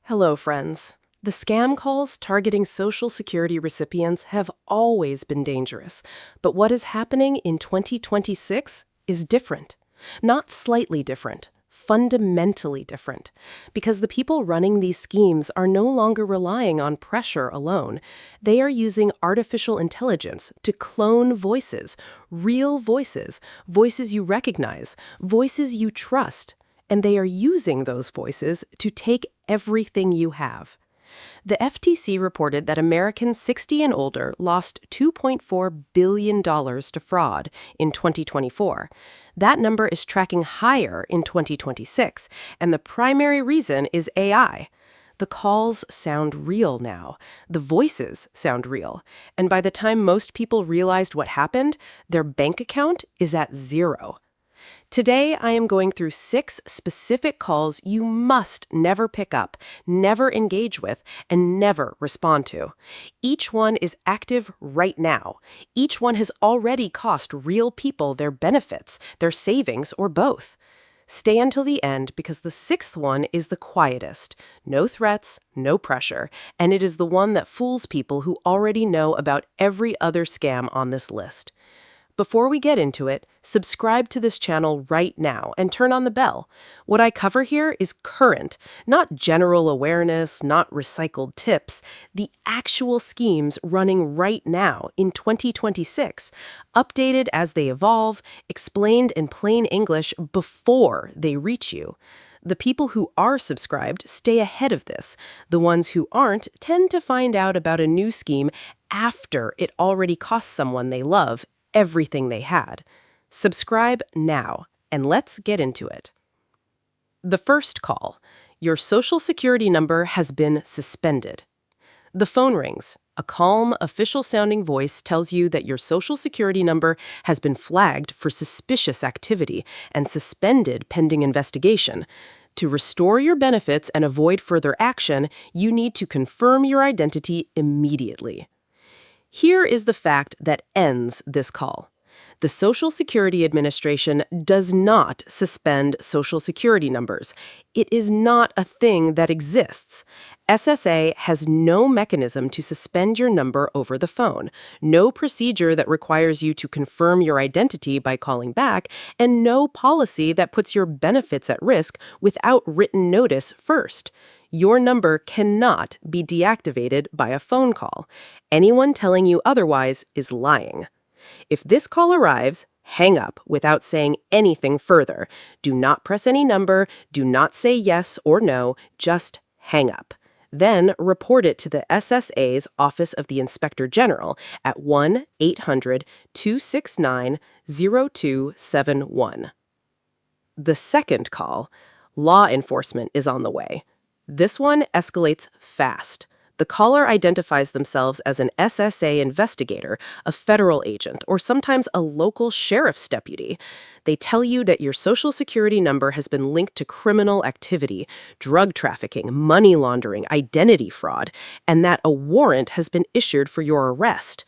Hello, friends. The scam calls targeting Social Security recipients have always been dangerous, but what is happening in 2026 is different. Not slightly different, fundamentally different, because the people running these schemes are no longer relying on pressure alone. They are using artificial intelligence to clone voices, real voices, voices you recognize, voices you trust, and they are using those voices to take everything you have. The FTC reported that Americans 60 and older lost $2.4 billion to fraud in 2024. That number is tracking higher in 2026, and the primary reason is AI. The calls sound real now. The voices sound real. And by the time most people realized what happened, their bank account is at zero. Today, I am going through 6 specific calls you must never pick up, never engage with, and never respond to. Each one is active right now. Each one has already cost real people their benefits, their savings, or both. Stay until the end because the 6th one is the quietest. No threats, no pressure, and it is the one that fools people who already know about every other scam on this list. Before we get into it, subscribe to this channel right now and turn on the bell. What I cover here is current, not general awareness, not recycled tips, the actual schemes running right now in 2026, updated as they evolve, explained in plain English before they reach you. The people who are subscribed stay ahead of this. The ones who aren't tend to find out about a new scheme after it already cost someone they love everything they had. Subscribe now, and let's get into it. The first call. Your Social Security number has been suspended. The phone rings. A calm, official-sounding voice tells you that your Social Security number has been flagged for suspicious activity and suspended pending investigation. To restore your benefits and avoid further action, you need to confirm your identity immediately. Here is the fact that ends this call. The Social Security Administration does not suspend Social Security numbers. It is not a thing that exists. SSA has no mechanism to suspend your number over the phone, no procedure that requires you to confirm your identity by calling back, and no policy that puts your benefits at risk without written notice first. Your number cannot be deactivated by a phone call. Anyone telling you otherwise is lying. If this call arrives, hang up without saying anything further. Do not press any number, do not say yes or no, just hang up. Then report it to the SSA's Office of the Inspector General at 1-800-269-0271. The second call, law enforcement is on the way. This one escalates fast. The caller identifies themselves as an SSA investigator, a federal agent, or sometimes a local sheriff's deputy. They tell you that your Social Security number has been linked to criminal activity, drug trafficking, money laundering, identity fraud, and that a warrant has been issued for your arrest.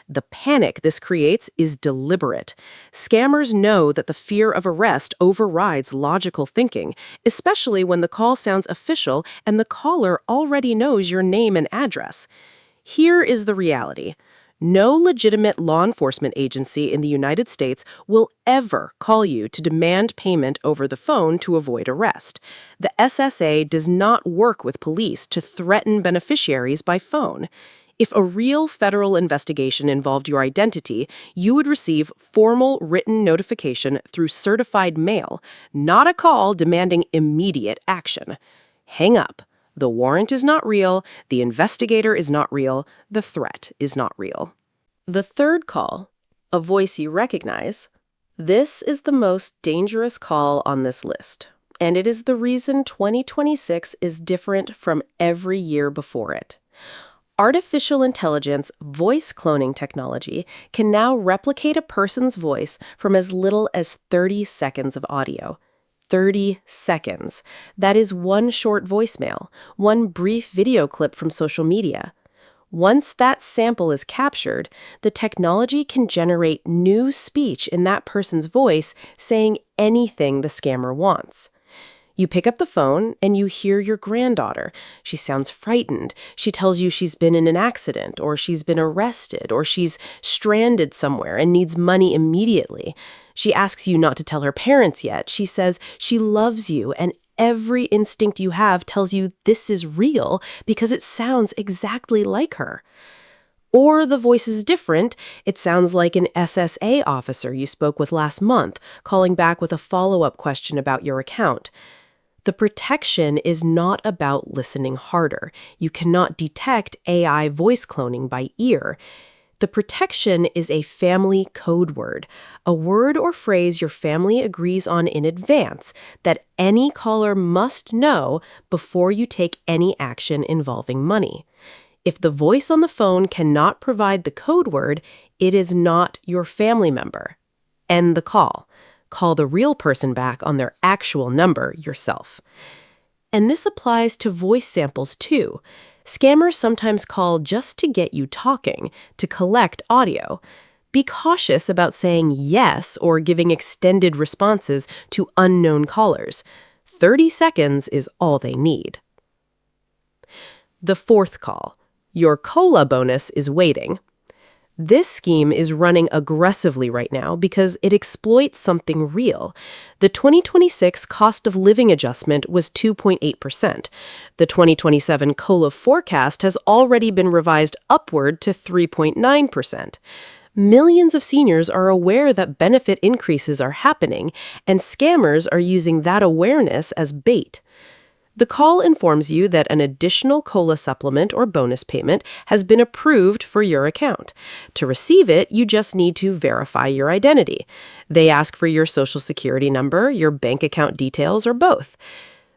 The panic this creates is deliberate. Scammers know that the fear of arrest overrides logical thinking, especially when the call sounds official and the caller already knows your name and address. Here is the reality. No legitimate law enforcement agency in the United States will ever call you to demand payment over the phone to avoid arrest. The SSA does not work with police to threaten beneficiaries by phone. If a real federal investigation involved your identity, you would receive formal written notification through certified mail, not a call demanding immediate action. Hang up. The warrant is not real, the investigator is not real, the threat is not real. The third call, a voice you recognize. This is the most dangerous call on this list, and it is the reason 2026 is different from every year before it. Artificial intelligence voice cloning technology can now replicate a person's voice from as little as 30 seconds of audio. 30 seconds. That is one short voicemail, one brief video clip from social media. Once that sample is captured, the technology can generate new speech in that person's voice saying anything the scammer wants. You pick up the phone and you hear your granddaughter. She sounds frightened. She tells you she's been in an accident, or she's been arrested, or she's stranded somewhere and needs money immediately. She asks you not to tell her parents yet. She says she loves you, and every instinct you have tells you this is real because it sounds exactly like her. Or the voice is different. It sounds like an SSA officer you spoke with last month, calling back with a follow-up question about your account. The protection is not about listening harder. You cannot detect AI voice cloning by ear. The protection is a family code word, a word or phrase your family agrees on in advance that any caller must know before you take any action involving money. If the voice on the phone cannot provide the code word, it is not your family member. End the call. Call the real person back on their actual number yourself. And this applies to voice samples too. Scammers sometimes call just to get you talking, to collect audio. Be cautious about saying yes or giving extended responses to unknown callers. 30 seconds is all they need. The fourth call. Your COLA bonus is waiting. This scheme is running aggressively right now because it exploits something real. The 2026 cost of living adjustment was 2.8%. The 2027 COLA forecast has already been revised upward to 3.9%. Millions of seniors are aware that benefit increases are happening, and scammers are using that awareness as bait. The call informs you that an additional COLA supplement or bonus payment has been approved for your account. To receive it, you just need to verify your identity. They ask for your social security number, your bank account details, or both.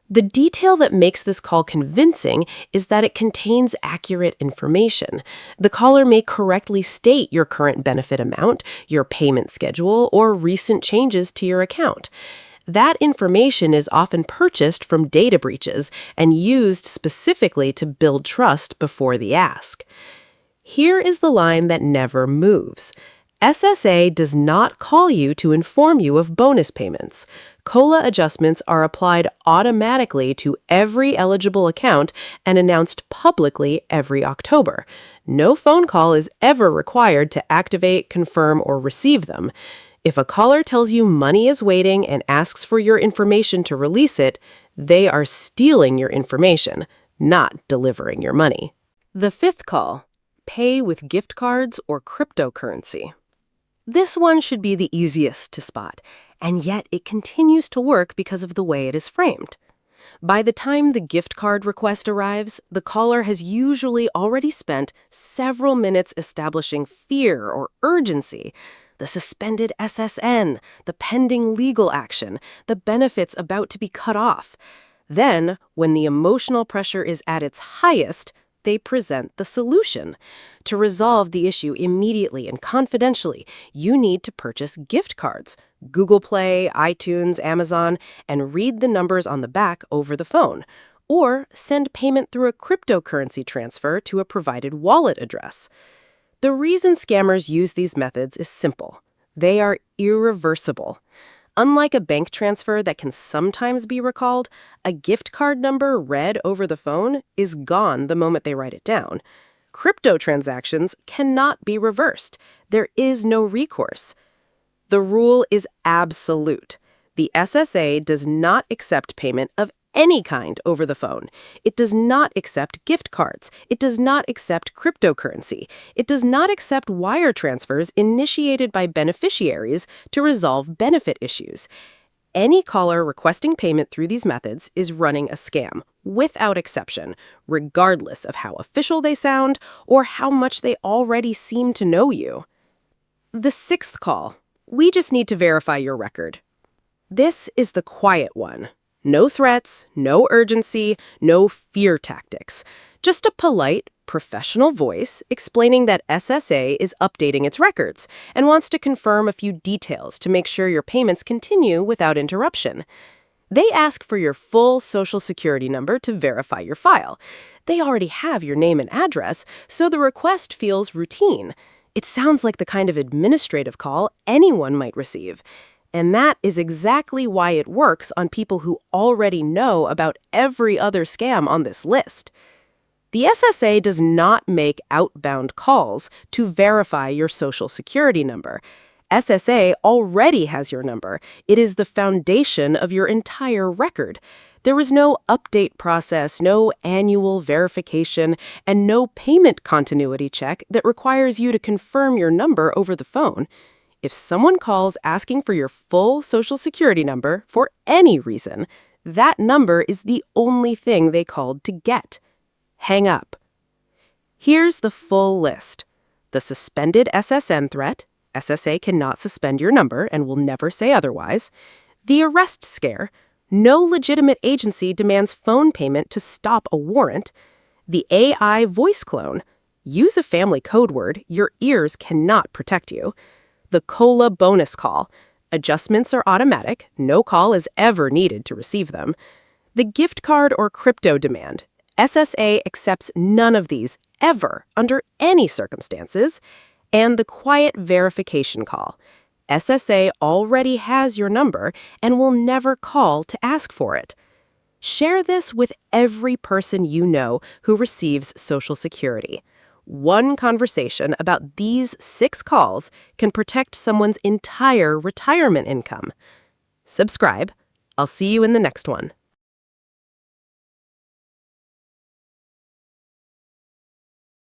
The detail that makes this call convincing is that it contains accurate information. The caller may correctly state your current benefit amount, your payment schedule, or recent changes to your account. That information is often purchased from data breaches and used specifically to build trust before the ask. Here is the line that never moves. SSA does not call you to inform you of bonus payments. COLA adjustments are applied automatically to every eligible account and announced publicly every October. No phone call is ever required to activate, confirm, or receive them. If a caller tells you money is waiting and asks for your information to release it, they are stealing your information, not delivering your money. The fifth call, pay with gift cards or cryptocurrency. This one should be the easiest to spot, and yet it continues to work because of the way it is framed. By the time the gift card request arrives, the caller has usually already spent several minutes establishing fear or urgency. The suspended SSN, the pending legal action, the benefits about to be cut off. Then, when the emotional pressure is at its highest, they present the solution. To resolve the issue immediately and confidentially, you need to purchase gift cards, Google Play, iTunes, Amazon, and read the numbers on the back over the phone, or send payment through a cryptocurrency transfer to a provided wallet address. The reason scammers use these methods is simple. They are irreversible. Unlike a bank transfer that can sometimes be recalled, a gift card number read over the phone is gone the moment they write it down. Crypto transactions cannot be reversed. There is no recourse. The rule is absolute. The SSA does not accept payment of any kind over the phone. It does not accept gift cards. It does not accept cryptocurrency. It does not accept wire transfers initiated by beneficiaries to resolve benefit issues. Any caller requesting payment through these methods is running a scam, without exception, regardless of how official they sound or how much they already seem to know you. The sixth call. We just need to verify your record. This is the quiet one. No threats, no urgency, no fear tactics. Just a polite, professional voice explaining that SSA is updating its records and wants to confirm a few details to make sure your payments continue without interruption. They ask for your full social security number to verify your file. They already have your name and address, so the request feels routine. It sounds like the kind of administrative call anyone might receive. And that is exactly why it works on people who already know about every other scam on this list. The SSA does not make outbound calls to verify your Social Security number. SSA already has your number. It is the foundation of your entire record. There is no update process, no annual verification, and no payment continuity check that requires you to confirm your number over the phone. If someone calls asking for your full Social Security number for any reason, that number is the only thing they called to get. Hang up. Here's the full list. The suspended SSN threat. SSA cannot suspend your number and will never say otherwise. The arrest scare. No legitimate agency demands phone payment to stop a warrant. The AI voice clone. Use a family code word. Your ears cannot protect you. The COLA bonus call. Adjustments are automatic. No call is ever needed to receive them. The gift card or crypto demand. SSA accepts none of these ever under any circumstances. And the quiet verification call. SSA already has your number and will never call to ask for it. Share this with every person you know who receives Social Security. One conversation about these 6 calls can protect someone's entire retirement income. Subscribe. I'll see you in the next one.